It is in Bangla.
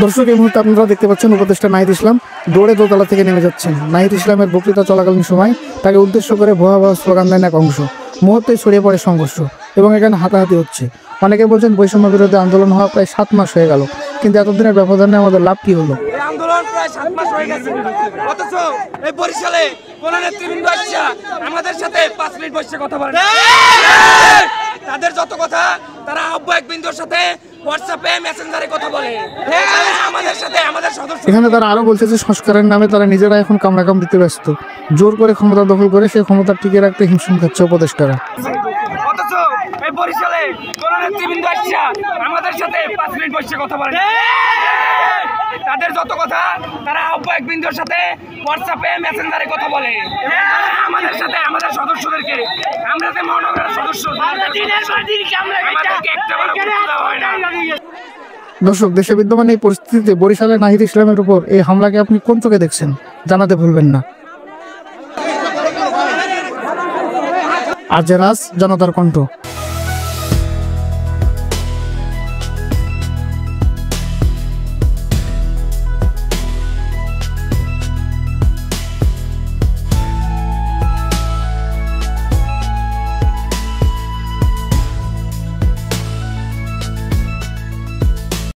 দর্শক, এই মুহূর্তে আপনারা দেখতে পাচ্ছেন উপদেষ্টা নাহিদ ইসলাম দৌড়ে দোতলা থেকে নেমে যাচ্ছেন। নাহিদ ইসলামের বক্তৃতা চলাকালীন সময় তাকে উদ্দেশ্য করে ভয়াবহ স্লোগান দেন এক অংশ। মুহূর্তে ছড়িয়ে পড়ে সংঘর্ষ এবং এখানে হাতাহাতি হচ্ছে। অনেকে বলছেন বৈষম্য বিরোধী আন্দোলন হওয়া প্রায় 7 মাস হয়ে গেল, কিন্তু এতদিনের ব্যবধানে আমাদের লাভ কি হলো? আন্দোলন প্রায় 7 মাস হয়ে গেছে, অথচ এই বরিশালে কোন নেতৃবৃন্দ আসছে আমাদের সাথে 5 মিনিট বসে কথা বলে। তাদের যত কথা তারা আহ্বায়ক বিন্দুর সাথে হোয়াটসঅ্যাপে মেসেঞ্জারে কথা বলে, আমাদের সাথে আমাদের সদস্য। এখানে তারা আরো বলছে যে সংস্কারের নামে তারা নিজেরা এখন কামড়াকামড়িতে ব্যস্ত। জোর করে ক্ষমতা দখল করে সেই ক্ষমতা টিকিয়ে রাখতে হিমশিম খাচ্ছে উপদেষ্টারা। অথচ এই বরিশালে কোন নেতৃবৃন্দ আসছে আমাদের সাথে 5 মিনিট বসে কথা বলে। তাদের যত কথা তারা আহ্বায়ক বিন্দুর সাথে হোয়াটসঅ্যাপে মেসেঞ্জারে কথা বলে, আমাদের সাথে আমাদের সদস্যদেরকে। আমরা যে মহানগরের সদস্য, দর্শক, দেশে বিদ্যমান এই পরিস্থিতিতে বরিশালে নাহিদ ইসলামের উপর এই হামলাকে আপনি কোন চোখে দেখছেন জানাতে ভুলবেন না। আজ রাজ, জনতার কণ্ঠ।